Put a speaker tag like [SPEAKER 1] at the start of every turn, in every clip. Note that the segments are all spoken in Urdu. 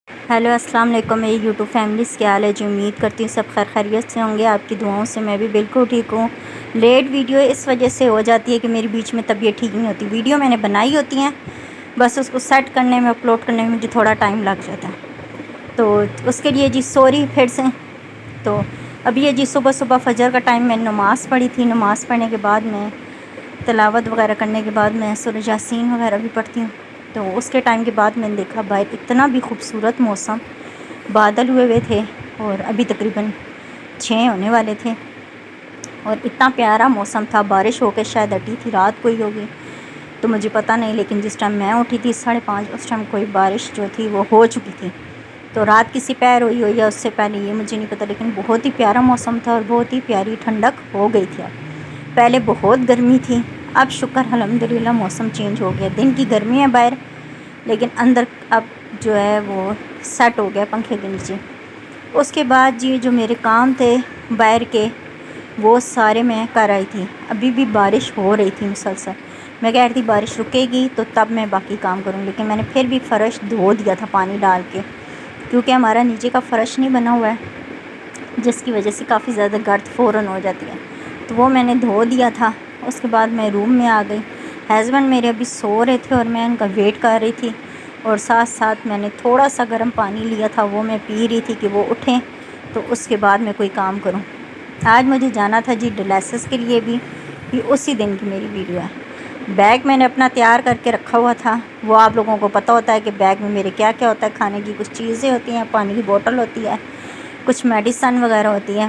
[SPEAKER 1] ہیلو السلام علیکم میری یوٹیوب فیملیز، کیا حال ہے جی؟ امید کرتی ہوں سب خیر خیریت سے ہوں گے. آپ کی دعاؤں سے میں بھی بالکل ٹھیک ہوں. لیٹ ویڈیو اس وجہ سے ہو جاتی ہے کہ میری بیچ میں طبیعت ٹھیک نہیں ہوتی. ویڈیو میں نے بنائی ہوتی ہیں، بس اس کو سیٹ کرنے میں، اپلوڈ کرنے میں مجھے تھوڑا ٹائم لگ جاتا ہے، تو اس کے لیے جی سوری پھر سے. تو ابھی یہ جی صبح فجر کا ٹائم میں نے نماز پڑھی تھی. نماز پڑھنے کے بعد میں تلاوت وغیرہ کرنے کے بعد میں سورہ یاسین وغیرہ بھی پڑھتی ہوں. تو اس کے ٹائم کے بعد میں نے دیکھا باہر اتنا بھی خوبصورت موسم، بادل ہوئے تھے اور ابھی تقریباً 6 ہونے والے تھے اور اتنا پیارا موسم تھا. بارش ہو کے شاید ہٹی تھی، رات کو ہی ہوگی تو مجھے پتہ نہیں، لیکن جس ٹائم میں اٹھی تھی 5:30 اس ٹائم کوئی بارش جو تھی وہ ہو چکی تھی. تو رات کی سپہر ہوئی یا اس سے پہلے یہ مجھے نہیں پتہ، لیکن بہت ہی پیارا موسم تھا اور بہت ہی پیاری ٹھنڈک ہو گئی تھی. پہلے بہت گرمی تھی، اب شکر الحمدللہ موسم چینج ہو گیا. دن کی گرمی ہے باہر، لیکن اندر اب جو ہے وہ سیٹ ہو گیا پنکھے کے نیچے. اس کے بعد جی جو میرے کام تھے باہر کے وہ سارے میں کر آئی تھی. ابھی بھی بارش ہو رہی تھی مسلسل. میں کہہ رہی تھی بارش رکے گی تو تب میں باقی کام کروں، لیکن میں نے پھر بھی فرش دھو دیا تھا پانی ڈال کے، کیونکہ ہمارا نیچے کا فرش نہیں بنا ہوا ہے، جس کی وجہ سے کافی زیادہ گرد فوراً ہو جاتی ہے. تو وہ میں نے دھو دیا تھا. اس کے بعد میں روم میں آ گئی. ہسبینڈ میرے ابھی سو رہے تھے اور میں ان کا ویٹ کر رہی تھی، اور ساتھ ساتھ میں نے تھوڑا سا گرم پانی لیا تھا، وہ میں پی رہی تھی کہ وہ اٹھیں تو اس کے بعد میں کوئی کام کروں. آج مجھے جانا تھا جی ڈیلائسس کے لیے بھی، یہ اسی دن کی میری ویڈیو ہے. بیگ میں نے اپنا تیار کر کے رکھا ہوا تھا. وہ آپ لوگوں کو پتہ ہوتا ہے کہ بیگ میں میرے کیا کیا ہوتا ہے. کھانے کی کچھ چیزیں ہوتی ہیں، پانی کی بوٹل ہوتی ہے، کچھ میڈیسن وغیرہ ہوتی ہے.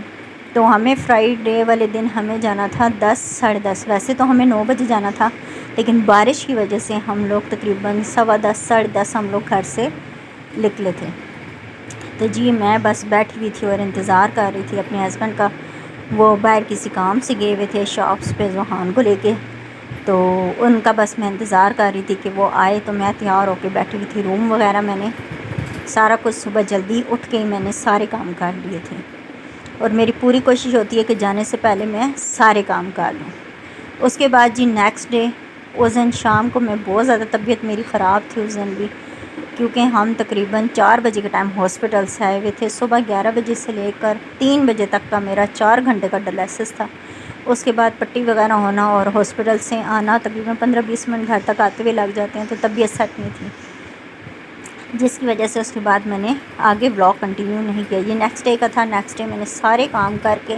[SPEAKER 1] تو ہمیں فرائیڈے والے دن ہمیں جانا تھا 10 ساڑھے 10. ویسے تو ہمیں 9 بجے جانا تھا، لیکن بارش کی وجہ سے ہم لوگ تقریباً 10:15 ساڑھے 10 ہم لوگ گھر سے نکلے تھے. تو جی میں بس بیٹھی ہوئی تھی اور انتظار کر رہی تھی اپنے ہسبینڈ کا. وہ باہر کسی کام سے گئے ہوئے تھے شاپس پہ ذوحان کو لے کے، تو ان کا بس میں انتظار کر رہی تھی کہ وہ آئے. تو میں تیار ہو کے بیٹھی ہوئی تھی. روم وغیرہ میں نے سارا کچھ صبح جلدی اٹھ کے ہی میں نے سارے کام کر لیے تھے، اور میری پوری کوشش ہوتی ہے کہ جانے سے پہلے میں سارے کام کر لوں. اس کے بعد جی نیکسٹ ڈے اس دن شام کو میں بہت زیادہ طبیعت میری خراب تھی اس دن بھی، کیونکہ ہم تقریباً 4 بجے کے ٹائم ہاسپٹل سے آئے ہوئے تھے. صبح 11 بجے سے لے کر 3 بجے تک کا میرا 4 گھنٹے کا ڈائلسس تھا. اس کے بعد پٹی وغیرہ ہونا اور ہاسپٹل سے آنا، تقریباً 15-20 منٹ گھر تک آتے ہوئے لگ جاتے ہیں. تو طبیعت سیٹ نہیں تھی، جس کی وجہ سے اس کے بعد میں نے آگے بلاگ کنٹینیو نہیں کیا. یہ نیکسٹ ڈے کا تھا. نیکسٹ ڈے میں نے سارے کام کر کے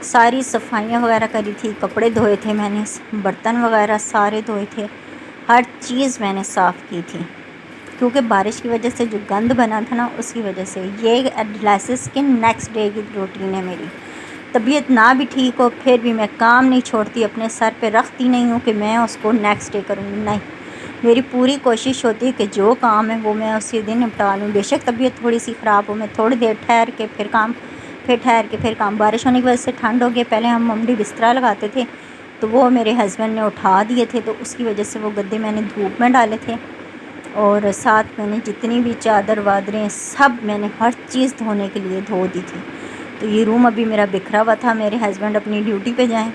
[SPEAKER 1] ساری صفائیاں وغیرہ کری تھی، کپڑے دھوئے تھے میں نے، برتن وغیرہ سارے دھوئے تھے، ہر چیز میں نے صاف کی تھی، کیونکہ بارش کی وجہ سے جو گند بنا تھا نا اس کی وجہ سے. یہ ڈائلسس کے نیکسٹ ڈے کی روٹین ہے میری. طبیعت نہ بھی ٹھیک ہو پھر بھی میں کام نہیں چھوڑتی، اپنے سر پہ رکھتی نہیں ہوں کہ میں اس کو نیکسٹ ڈے کروں گی. نہیں، میری پوری کوشش ہوتی ہے کہ جو کام ہے وہ میں اسی دن نپٹا لوں. بے شک طبیعت تھوڑی سی خراب ہو، میں تھوڑی دیر ٹھہر کے پھر کام، پھر ٹھہر کے پھر کام. بارش ہونے کی وجہ سے ٹھنڈ ہو گئی. پہلے ہم عملی بستر لگاتے تھے تو وہ میرے ہسبینڈ نے اٹھا دیے تھے، تو اس کی وجہ سے وہ گدے میں نے دھوپ میں ڈالے تھے، اور ساتھ میں نے جتنی بھی چادر وادریں سب میں نے ہر چیز دھونے کے لیے دھو دی تھی. تو یہ روم ابھی میرا بکھرا ہوا تھا. میرے ہسبینڈ اپنی ڈیوٹی پہ جائیں،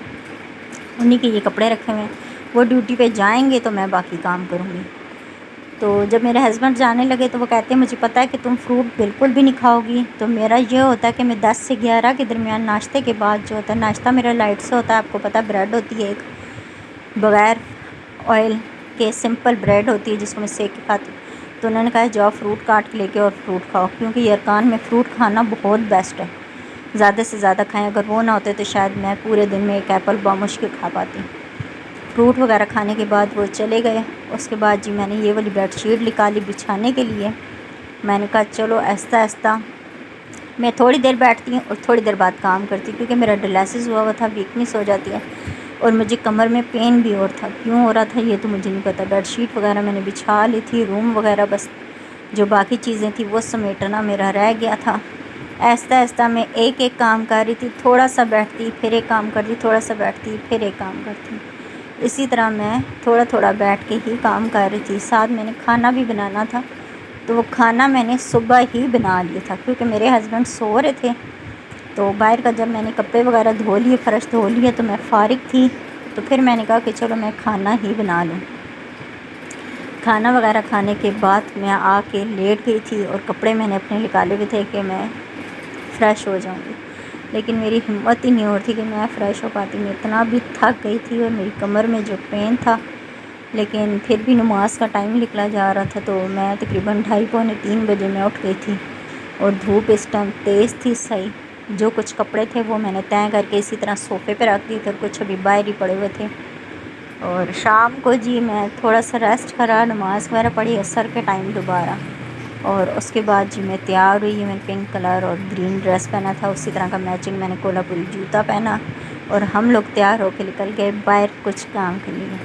[SPEAKER 1] انہیں کے یہ کپڑے رکھے ہوئے ہیں، وہ ڈیوٹی پہ جائیں گے تو میں باقی کام کروں گی. تو جب میرے ہسبینڈ جانے لگے تو وہ کہتے ہیں مجھے پتہ ہے کہ تم فروٹ بالکل بھی نہیں کھاؤ گی. تو میرا یہ ہوتا ہے کہ میں 10 سے 11 کے درمیان ناشتے کے بعد جو ہوتا ہے، ناشتہ میرا لائٹ سے ہوتا ہے. آپ کو پتہ ہے بریڈ ہوتی ہے ایک بغیر آئل کے سمپل بریڈ ہوتی ہے جس کو میں سیک کے کھاتی ہوں. تو انہوں نے کہا جاؤ فروٹ کاٹ کے لے کے اور فروٹ کھاؤ، کیونکہ یہ ارکان میں فروٹ کھانا بہت بیسٹ ہے. زیادہ سے زیادہ کھائیں، اگر وہ نہ ہوتے تو شاید میں پورے دن میں ایک ایپل بمشکل کھا پاتی. فروٹ وغیرہ کھانے کے بعد وہ چلے گئے. اس کے بعد جی میں نے یہ والی بیڈ شیٹ نکالی بچھانے کے لیے. میں نے کہا چلو آہستہ آہستہ میں تھوڑی دیر بیٹھتی ہوں اور تھوڑی دیر بعد کام کرتی ہوں، کیونکہ میرا ڈائلسس ہوا تھا، ویکنیس ہو جاتی ہے، اور مجھے کمر میں پین بھی اور تھا. کیوں ہو رہا تھا یہ تو مجھے نہیں پتہ. بیڈ شیٹ وغیرہ میں نے بچھا لی تھی، روم وغیرہ بس جو باقی چیزیں تھیں وہ سمیٹنا میرا رہ گیا تھا. آہستہ آہستہ میں ایک ایک کام کر رہی تھی. تھوڑا سا بیٹھتی پھر ایک کام کرتی، تھوڑا سا بیٹھتی پھر ایک کام کرتی. اسی طرح میں تھوڑا تھوڑا بیٹھ کے ہی کام کر رہی تھی. ساتھ میں نے کھانا بھی بنانا تھا، تو وہ کھانا میں نے صبح ہی بنا لیا تھا، کیونکہ میرے ہسبینڈ سو رہے تھے. تو باہر کا جب میں نے کپڑے وغیرہ دھو لیے، فرش دھو لیے، تو میں فارغ تھی. تو پھر میں نے کہا کہ چلو میں کھانا ہی بنا لوں. کھانا وغیرہ کھانے کے بعد میں آ کے لیٹ گئی تھی اور کپڑے میں نے اپنے نکالے ہوئے تھے کہ میں فریش ہو جاؤں گی، لیکن میری ہمت ہی نہیں ہو رہی تھی کہ میں فریش ہو پاتی. میں اتنا بھی تھک گئی تھی اور میری کمر میں جو پین تھا، لیکن پھر بھی نماز کا ٹائم نکلا جا رہا تھا تو میں تقریباً 2:30-3 بجے میں اٹھ گئی تھی. اور دھوپ اس ٹائم تیز تھی صحیح. جو کچھ کپڑے تھے وہ میں نے طے کر کے اسی طرح صوفے پہ رکھ دیے تھے، اور کچھ ابھی باہر ہی پڑے ہوئے تھے. اور شام کو جی میں تھوڑا سا ریسٹ کرا، نماز وغیرہ پڑھی عصر کے ٹائم دوبارہ، اور اس کے بعد جی میں تیار ہوئی. میں پنک کلر اور گرین ڈریس پہنا تھا، اسی طرح کا میچنگ میں نے کولہاپوری جوتا پہنا، اور ہم لوگ تیار ہو کے نکل گئے باہر کچھ کام کے لیے.